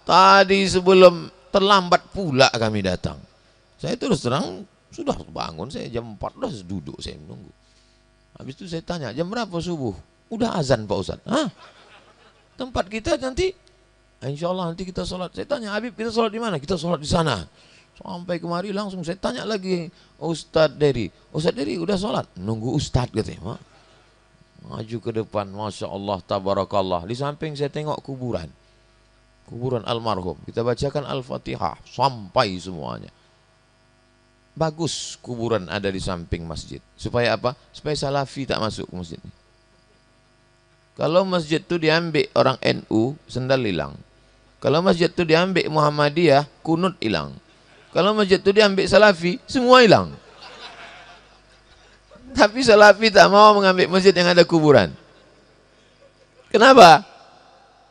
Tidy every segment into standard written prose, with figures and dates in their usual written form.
Tadi sebelum terlambat pula kami datang. Saya terus terang sudah bangun, saya jam 4 udah duduk saya menunggu. Habis itu saya tanya, jam berapa subuh? Udah azan Pak Ustadz. Hah? Tempat kita nanti, insya Allah nanti kita sholat. Saya tanya, Habib kita sholat di mana? Kita sholat di sana. Sampai kemari langsung saya tanya lagi, Ustadz Dery. Ustadz Dery udah sholat? Nunggu Ustadz katanya. Maju ke depan, Masya Allah, Tabarakallah. Di samping saya tengok kuburan. Kuburan almarhum. Kita bacakan Al-Fatihah sampai semuanya. Bagus kuburan ada di samping masjid. Supaya apa? Supaya salafi tak masuk ke masjid. Kalau masjid itu diambil orang NU, sendal hilang. Kalau masjid itu diambil Muhammadiyah, kunut hilang. Kalau masjid itu diambil salafi, semua hilang. Tapi salafi tak mau mengambil masjid yang ada kuburan. Kenapa?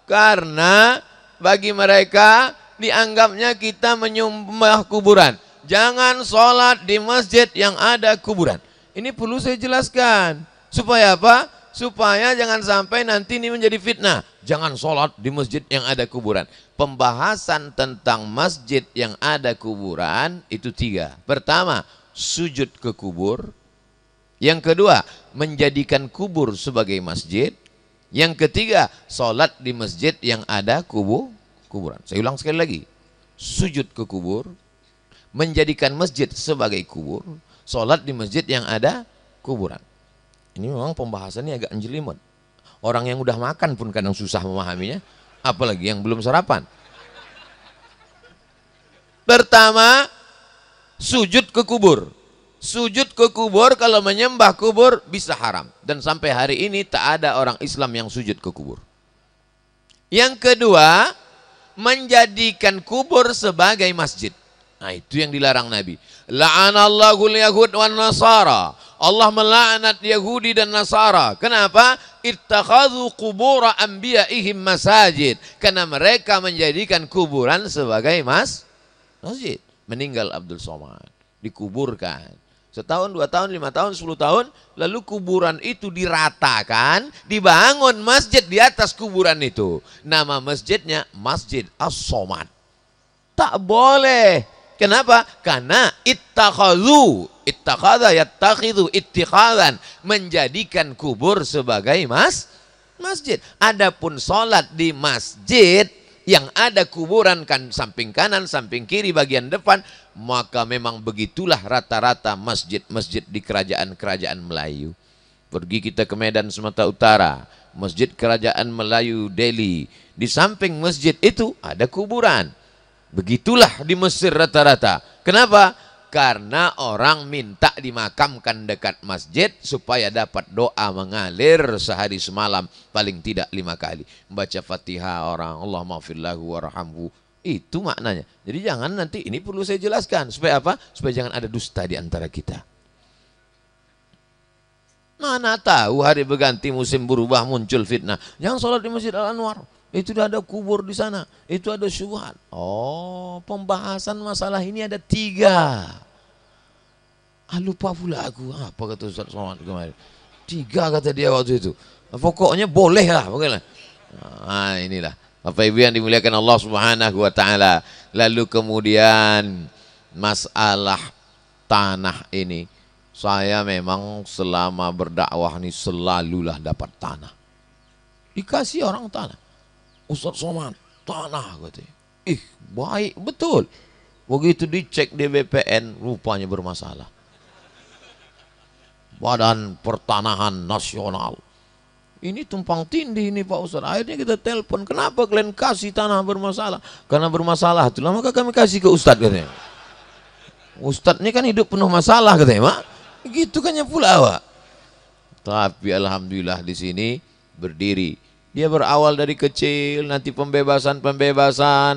Karena bagi mereka dianggapnya kita menyembah kuburan. Jangan sholat di masjid yang ada kuburan. Ini perlu saya jelaskan. Supaya apa? Supaya jangan sampai nanti ini menjadi fitnah. Jangan sholat di masjid yang ada kuburan. Pembahasan tentang masjid yang ada kuburan itu 3. Pertama, sujud ke kubur. Yang kedua, menjadikan kubur sebagai masjid. Yang ketiga, sholat di masjid yang ada kuburan. Saya ulang sekali lagi. Sujud ke kubur, menjadikan masjid sebagai kubur, sholat di masjid yang ada kuburan. Ini memang pembahasannya agak jelimet. Orang yang udah makan pun kadang susah memahaminya, apalagi yang belum sarapan. Pertama, sujud ke kubur. Sujud ke kubur, kalau menyembah kubur bisa haram. Dan sampai hari ini tak ada orang Islam yang sujud ke kubur. Yang kedua, menjadikan kubur sebagai masjid. Nah, itu yang dilarang Nabi. La'anallahul yahud wan nasara. Allah melaknat Yahudi dan Nasara. Kenapa? Ittakhadhu qubura anbiya'ihim masajid. Karena mereka menjadikan kuburan sebagai masjid. Meninggal Abdul Somad, dikuburkan. Setahun, 2 tahun, 5 tahun, 10 tahun, lalu kuburan itu diratakan, dibangun masjid di atas kuburan itu. Nama masjidnya Masjid As-Somad. Tak boleh. Kenapa? Karena ittakhadha yattakhidhu ittikhadan, menjadikan kubur sebagai masjid. Adapun sholat di masjid yang ada kuburan kan samping kanan, samping kiri, bagian depan, maka memang begitulah rata-rata masjid-masjid di kerajaan-kerajaan Melayu. Pergi kita ke Medan Sumatera Utara, Masjid Kerajaan Melayu Delhi, di samping masjid itu ada kuburan. Begitulah di Mesir rata-rata. Kenapa? Karena orang minta dimakamkan dekat masjid supaya dapat doa mengalir sehari semalam paling tidak 5 kali. Membaca Fatihah orang, Allahumma firlahu warhamhu. Itu maknanya. Jadi jangan nanti, ini perlu saya jelaskan. Supaya apa? Supaya jangan ada dusta di antara kita. Mana tahu hari berganti musim berubah muncul fitnah. Jangan sholat di Masjid Al-Anwar. Itu ada kubur di sana. Itu ada syubhat. Oh, pembahasan masalah ini ada 3. Lupa pula aku. Apa kata Ustaz Somad kemarin? 3 kata dia waktu itu. Pokoknya boleh lah. Nah, inilah. Bapak Ibu yang dimuliakan Allah Subhanahu wa Ta'ala. Lalu kemudian masalah tanah ini. Saya memang selama berdakwah ini selalulah dapat tanah. Dikasih orang tanah. Ustaz Somad, tanah katanya. Baik, betul. Begitu dicek di BPN, rupanya bermasalah. Badan Pertanahan Nasional. Ini tumpang tindih ini Pak Ustaz. Akhirnya kita telepon, kenapa kalian kasih tanah bermasalah? Karena bermasalah, itulah maka kami kasih ke Ustaz katanya. Ustaz ini kan hidup penuh masalah katanya, Mak. Gitu kan ya pula, Pak. Tapi alhamdulillah di sini berdiri. Dia berawal dari kecil, nanti pembebasan,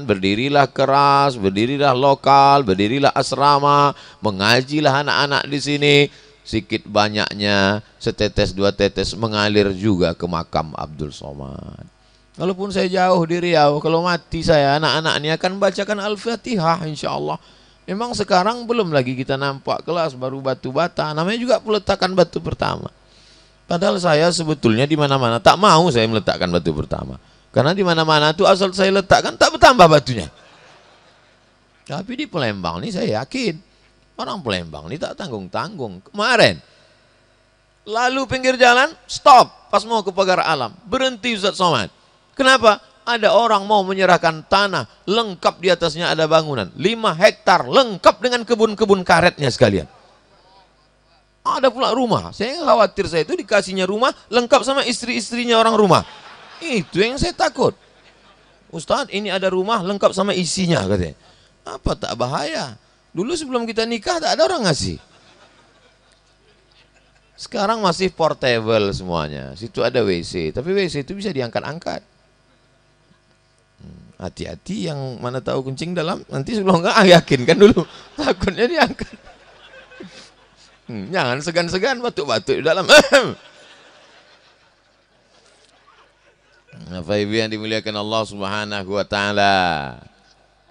berdirilah keras, berdirilah lokal, berdirilah asrama, mengajilah anak-anak di sini. Sikit banyaknya, setetes 2 tetes mengalir juga ke makam Abdul Somad. Walaupun saya jauh di Riau, kalau mati saya, anak-anak ini akan bacakan Al-Fatihah insya Allah. Memang sekarang belum lagi kita nampak kelas, baru batu bata, namanya juga peletakan batu pertama. Padahal saya sebetulnya di mana-mana tak mau saya meletakkan batu pertama. Karena di mana-mana tuh asal saya letakkan tak bertambah batunya. Tapi di Palembang nih saya yakin orang Palembang nih tak tanggung-tanggung. Kemarin lalu pinggir jalan stop pas mau ke pagar alam, berhenti Ustaz Somad. Kenapa? Ada orang mau menyerahkan tanah lengkap di atasnya ada bangunan 5 hektar lengkap dengan kebun-kebun karetnya sekalian. Ada pula rumah. Saya khawatir saya itu dikasihnya rumah lengkap sama istri-istrinya orang rumah. Itu yang saya takut. Ustaz, ini ada rumah lengkap sama isinya katanya. Apa tak bahaya? Dulu sebelum kita nikah tak ada orang ngasih. Sekarang masih portable semuanya. Situ ada WC, tapi WC itu bisa diangkat-angkat. Hati-hati yang mana tahu kuncing dalam, nanti sebelum enggak yakinkan dulu. Takutnya diangkat. Jangan segan-segan batuk-batuk di dalam. Bapak Ibu yang dimuliakan Allah Subhanahu wa taala.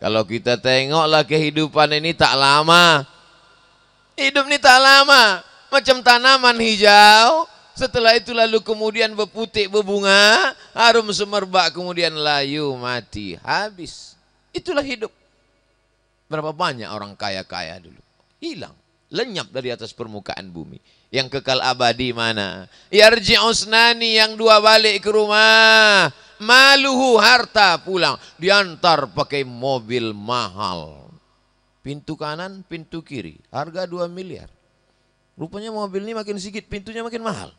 Kalau kita tengoklah kehidupan ini tak lama. Hidup ini tak lama. Macam tanaman hijau, setelah itu lalu kemudian berputik, berbunga, harum semerbak, kemudian layu, mati, habis. Itulah hidup. Berapa banyak orang kaya-kaya dulu. Hilang, lenyap dari atas permukaan bumi. Yang kekal abadi mana? Yarji'usnani, yang dua balik ke rumah. Maluhu, harta pulang. Diantar pakai mobil mahal. Pintu kanan, pintu kiri. Harga 2 miliar. Rupanya mobil ini makin sedikit, pintunya makin mahal.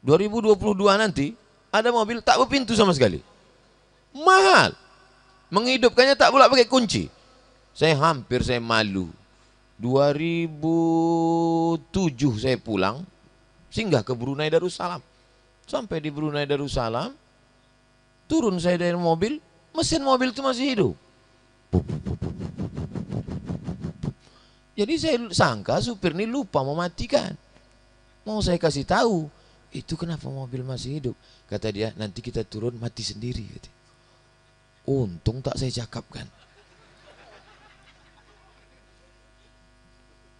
2022 nanti ada mobil tak berpintu sama sekali. Mahal. Menghidupkannya tak pula pakai kunci. Saya malu. 2007 saya pulang, singgah ke Brunei Darussalam. Sampai di Brunei Darussalam, turun saya dari mobil, mesin mobil itu masih hidup. Jadi saya sangka supir ini lupa mematikan. Mau saya kasih tahu, itu kenapa mobil masih hidup? Kata dia, nanti kita turun mati sendiri. Untung tak saya cakapkan.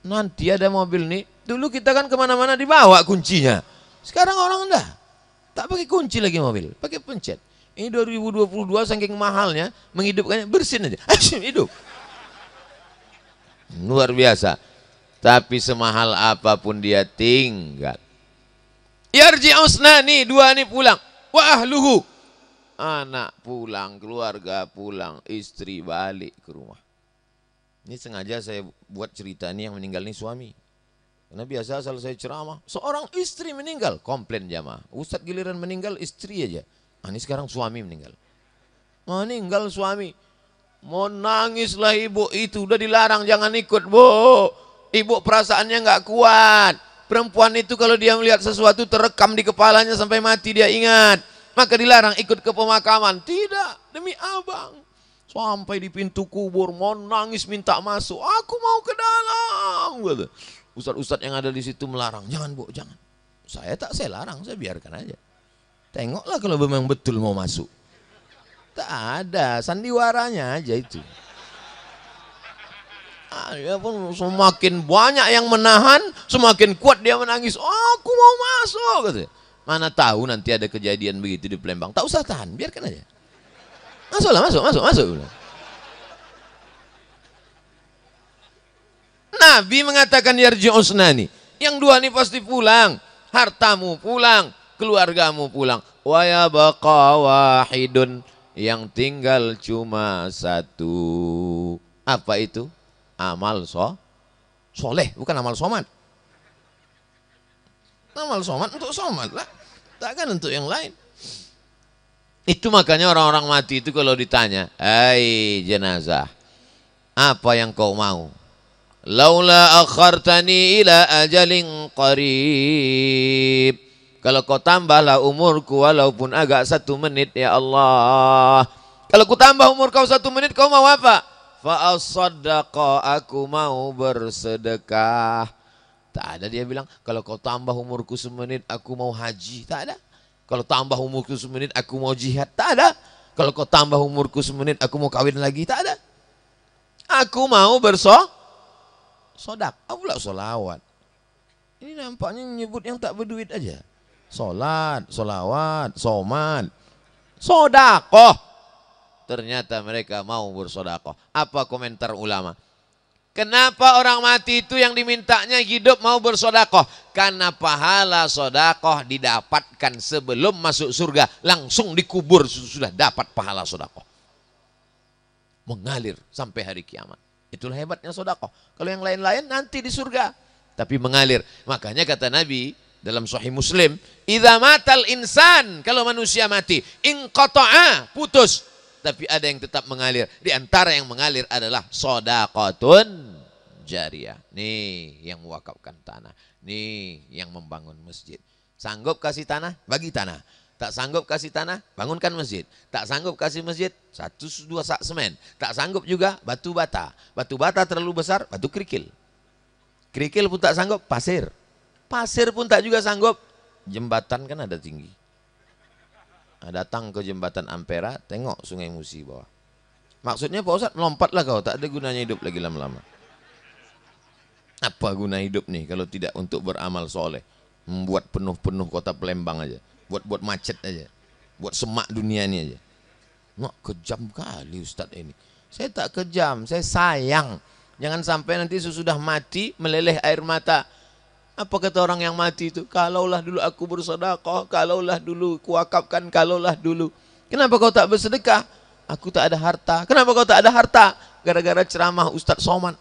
Nanti ada mobil nih, dulu kita kan kemana-mana dibawa kuncinya. Sekarang orang enggak, tak pakai kunci lagi mobil, pakai pencet. Ini 2022 saking mahalnya, menghidupkannya bersin aja, hidup. Luar biasa. Tapi semahal apapun dia tinggal. Yarji'usnani, dua ini pulang. Wa ahluhu, anak pulang, keluarga pulang, istri balik ke rumah. Ini sengaja saya buat cerita ini, yang meninggal ini suami. Karena biasa asal saya ceramah, seorang istri meninggal, komplain jamaah. Ustadz giliran meninggal istri aja. Nah, ini sekarang suami meninggal. Meninggal suami. Mau nangislah ibu itu, udah dilarang jangan ikut bu. Ibu perasaannya nggak kuat. Perempuan itu kalau dia melihat sesuatu terekam di kepalanya sampai mati dia ingat. Maka dilarang ikut ke pemakaman. Tidak, demi abang. Sampai di pintu kubur mau nangis minta masuk. Aku mau ke dalam. Ustadz-ustadz yang ada di situ melarang. Jangan bu, jangan. Saya larang, saya biarkan aja. Tengoklah kalau memang betul mau masuk. Tak ada, sandiwaranya aja itu. Ya pun semakin banyak yang menahan, semakin kuat dia menangis. Oh, aku mau masuk. Katanya. Mana tahu nanti ada kejadian begitu di Palembang. Tak usah tahan, biarkan aja. Masuklah, masuk. Nabi mengatakan yarji'usnani. Yang dua ini pasti pulang. Hartamu pulang, keluargamu pulang. Wa yabqa wahidun, yang tinggal cuma satu. Apa itu? Amal soleh, bukan amal somat. Amal somat untuk somat lah, takkan untuk yang lain. Itu makanya orang-orang mati itu kalau ditanya, hai jenazah, apa yang kau mau? Laula akhartani ila ajalin qarib. Kalau kau tambahlah umurku walaupun agak 1 menit ya Allah. Kalau ku tambah umur kau 1 menit, kau mau apa? Fa'asaddaqa, aku mau bersedekah. Tak ada dia bilang, kalau kau tambah umurku 1 menit, aku mau haji. Tak ada. Kalau tambah umurku 1 menit, aku mau jihad. Tak ada. Kalau kau tambah umurku 1 menit, aku mau kawin lagi. Tak ada. Aku mau bersodak. Pula solawat. Ini nampaknya nyebut yang tak berduit aja. Solat, solawat, somat. Sodakoh. Ternyata mereka mau bersodakoh. Apa komentar ulama? Kenapa orang mati itu yang dimintanya hidup mau bersodakoh? Karena pahala sodakoh didapatkan sebelum masuk surga. Langsung dikubur sudah dapat pahala sodakoh. Mengalir sampai hari kiamat. Itulah hebatnya sodakoh. Kalau yang lain-lain nanti di surga. Tapi mengalir. Makanya kata Nabi dalam Sahih Muslim, idza matal insan, kalau manusia mati, inqata'a, putus. Tapi ada yang tetap mengalir. Di antara yang mengalir adalah sodaqatun jariyah. Nih yang mewakafkan tanah. Nih yang membangun masjid. Sanggup kasih tanah? Bagi tanah. Tak sanggup kasih tanah? Bangunkan masjid. Tak sanggup kasih masjid? 1-2 sak semen. Tak sanggup juga batu bata. Batu bata terlalu besar, batu kerikil. Kerikil pun tak sanggup, pasir. Pasir pun tak juga sanggup. Jembatan kan ada tinggi. Datang ke jembatan Ampera, tengok Sungai Musi bawah. Maksudnya Pak Ustadz, melompatlah kau, tak ada gunanya hidup lagi lama-lama. Apa guna hidup nih kalau tidak untuk beramal soleh? Membuat penuh-penuh kota Palembang aja. Buat macet aja. Buat semak dunia ini aja. Nak kejam kali Ustadz ini. Saya tak kejam, saya sayang. Jangan sampai nanti sesudah mati meleleh air mata. Apa kata orang yang mati itu? Kalaulah dulu aku bersedekah, kalaulah dulu kuwakafkan, kalaulah dulu. Kenapa kau tak bersedekah? Aku tak ada harta. Kenapa kau tak ada harta? Gara-gara ceramah Ustadz Somad.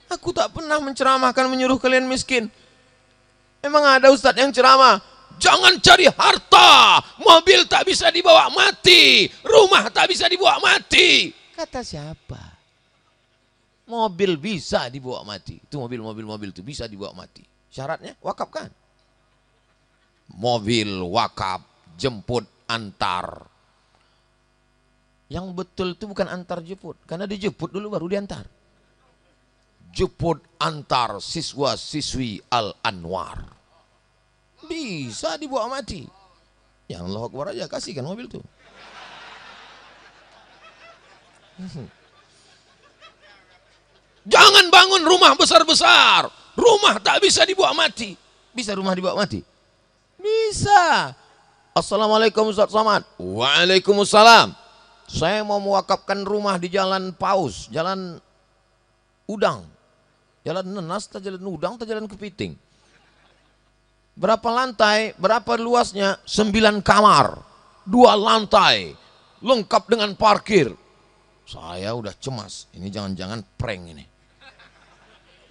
Aku tak pernah menceramahkan menyuruh kalian miskin. Emang ada Ustadz yang ceramah? Jangan cari harta. Mobil tak bisa dibawa mati. Rumah tak bisa dibawa mati. Kata siapa? Mobil bisa dibawa mati. Itu mobil itu bisa dibawa mati. Syaratnya wakafkan. Mobil wakaf, jemput, antar. Yang betul itu bukan antar jemput. Karena dijemput dulu baru diantar. Jemput antar siswa-siswi Al-Anwar. Bisa dibawa mati. Ya Allah Akbar aja, kasihkan mobil itu. Jangan bangun rumah besar-besar. Rumah tak bisa dibawa mati. Bisa rumah dibawa mati? Bisa. Assalamualaikum Ustadz Somad. Waalaikumsalam. Saya mau mewakafkan rumah di Jalan Paus, Jalan Udang. Jalan Nenas, tak Jalan Udang, tak Jalan Kepiting. Berapa lantai, berapa luasnya? 9 kamar. 2 lantai. Lengkap dengan parkir. Saya udah cemas. Ini jangan-jangan prank ini.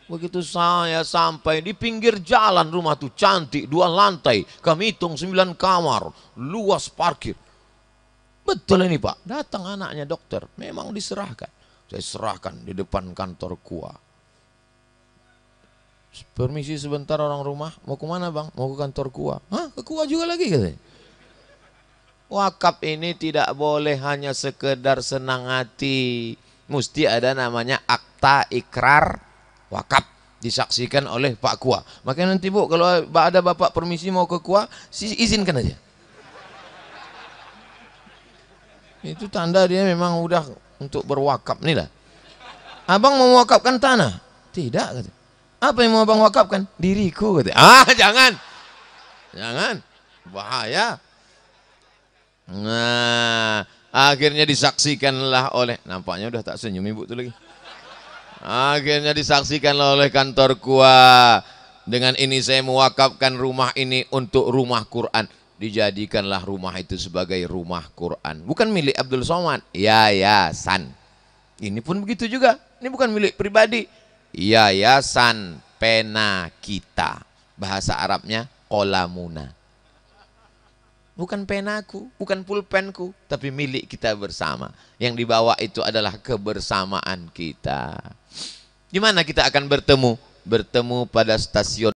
Begitu saya sampai di pinggir jalan, rumah tuh cantik, 2 lantai, kami hitung 9 kamar, luas parkir. Betul ini Pak, datang anaknya dokter, memang diserahkan. Saya serahkan di depan kantor KUA. Permisi sebentar orang rumah, mau kemana bang? Mau ke kantor KUA. Hah, ke KUA juga lagi katanya. Wakaf ini tidak boleh hanya sekedar senang hati. Mesti ada namanya akta ikrar wakaf, disaksikan oleh Pak KUA. Makanya nanti Bu, kalau ada Bapak permisi mau ke KUA, izinkan aja. Itu tanda dia memang udah untuk berwakaf. Nih lah. Abang mau mewakafkan tanah? Tidak kata. Apa yang mau abang wakafkan? Diriku kata. Jangan. Jangan. Bahaya. Nah, akhirnya disaksikanlah oleh, nampaknya udah tak senyum ibu tuh lagi. Akhirnya disaksikanlah oleh kantor KUA. Dengan ini saya mewakafkan rumah ini untuk rumah Quran. Dijadikanlah rumah itu sebagai rumah Quran. Bukan milik Abdul Somad, yayasan. Ini pun begitu juga. Ini bukan milik pribadi. Yayasan Pena Kita. Bahasa Arabnya Qalamuna. Bukan penaku, bukan pulpenku, tapi milik kita bersama. Yang dibawa itu adalah kebersamaan kita. Di mana kita akan bertemu? Bertemu pada stasiun